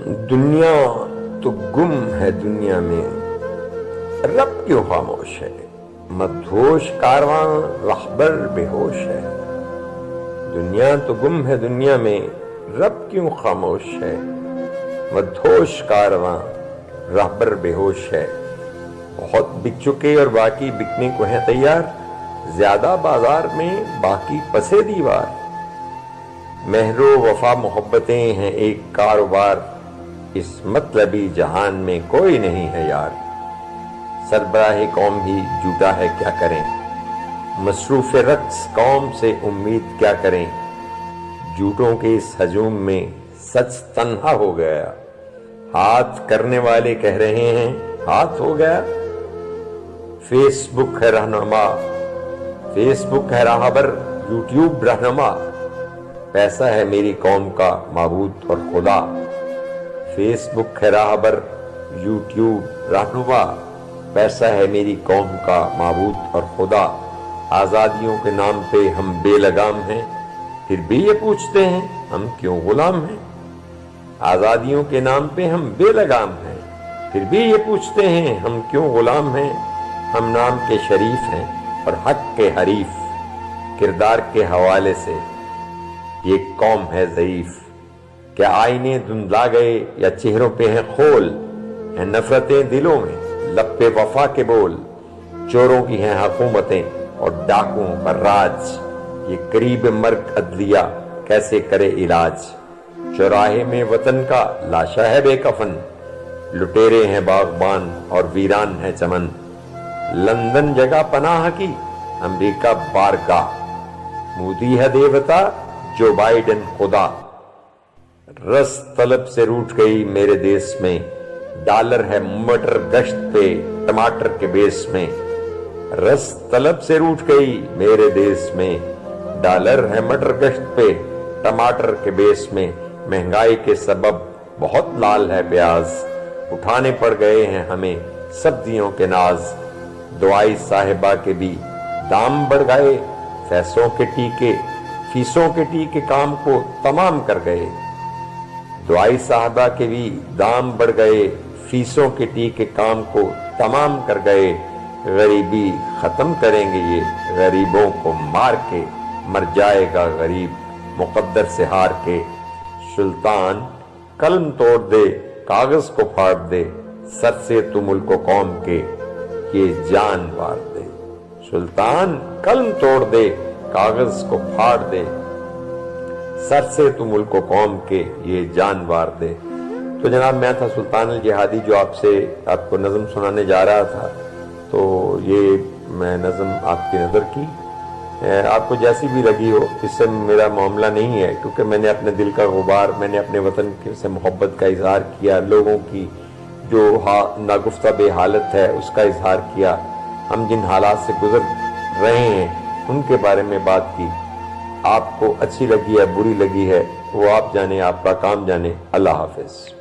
دنیا تو گم ہے دنیا میں، رب کیوں خاموش ہے؟ مدہوش کارواں رہبر بے ہوش ہے۔ دنیا تو گم ہے دنیا میں، رب کیوں خاموش ہے؟ مدہوش کارواں رہبر بے ہوش ہے۔ بہت بک چکے اور باقی بکنے کو ہیں تیار، زیادہ بازار میں باقی پسے دیوار۔ مہر و وفا محبتیں ہیں ایک کاروبار، اس مطلبی جہان میں کوئی نہیں ہے یار۔ سربراہ قوم ہی جھوٹا ہے کیا کریں، مصروف رقص قوم سے امید کیا کریں۔ جھوٹوں کے اس ہجوم میں سچ تنہا ہو گیا، ہاتھ کرنے والے کہہ رہے ہیں ہاتھ ہو گیا۔ فیس بک ہے رہنما، فیس بک ہے راہبر، یوٹیوب رہنما، پیسہ ہے میری قوم کا معبود اور خدا۔ فیس بک ہے راہبر، یوٹیوب رہنما، پیسہ ہے میری قوم کا معبود اور خدا۔ آزادیوں کے نام پہ ہم بے لگام ہیں، پھر بھی یہ پوچھتے ہیں ہم کیوں غلام ہیں۔ آزادیوں کے نام پہ ہم بے لگام ہیں، پھر بھی یہ پوچھتے ہیں ہم کیوں غلام ہیں۔ ہم نام کے شریف ہیں اور حق کے حریف، کردار کے حوالے سے یہ قوم ہے ضعیف۔ کیا آئینے دھندلا گئے یا چہروں پہ ہیں خول، ہیں نفرتیں دلوں میں لب پہ وفا کے بول۔ چوروں کی ہیں حکومتیں اور ڈاکوں پر راج، یہ قریب مرگ عدلیہ کیسے کرے علاج۔ چوراہے میں وطن کا لاشا ہے بے کفن، لٹیرے ہیں باغبان اور ویران ہے چمن۔ لندن جگہ پناہ کی، امریکہ بارگاہ، مودی ہے دیوتا، جو بائیڈن خدا۔ رس طلب سے روٹھ گئی میرے دیس میں، ڈالر ہے مٹر گشت پہ ٹماٹر کے بیس میں۔ رس طلب سے روٹھ گئی میرے دیس میں، ڈالر ہے مٹر گشت پہ ٹماٹر کے بیس میں۔ مہنگائی کے سبب بہت لال ہے پیاز، اٹھانے پڑ گئے ہیں ہمیں سبزیوں کے ناز۔ دعائی صاحبہ کے بھی دام بڑھ گئے، فیسوں کے ٹیکے کام کو تمام کر گئے۔ دعائی صاحبہ کے بھی دام بڑھ گئے، فیسوں کے ٹیکے کام کو تمام کر گئے۔ غریبی ختم کریں گے یہ غریبوں کو مار کے، مر جائے گا غریب مقدر سے ہار کے۔ سلطان قلم توڑ دے کاغذ کو پھاڑ دے، سر سے تو ملک و قوم کے یہ جان وار دے۔ سلطان قلم توڑ دے کاغذ کو پھاڑ دے، سر سے تو ملک و قوم کے یہ جان وار دے۔ تو جناب میں تھا سلطان الجہادی جو آپ کو نظم سنانے جا رہا تھا، تو یہ میں نظم آپ کی نظر کی، آپ کو جیسی بھی لگی ہو، اس سے میرا معاملہ نہیں ہے، کیونکہ میں نے اپنے دل کا غبار، میں نے اپنے وطن سے محبت کا اظہار کیا، لوگوں کی جو ناگفتہ بے حالت ہے اس کا اظہار کیا، ہم جن حالات سے گزر رہے ہیں ان کے بارے میں بات کی۔ آپ کو اچھی لگی ہے بری لگی ہے وہ آپ جانے، آپ کا کام جانے۔ اللہ حافظ۔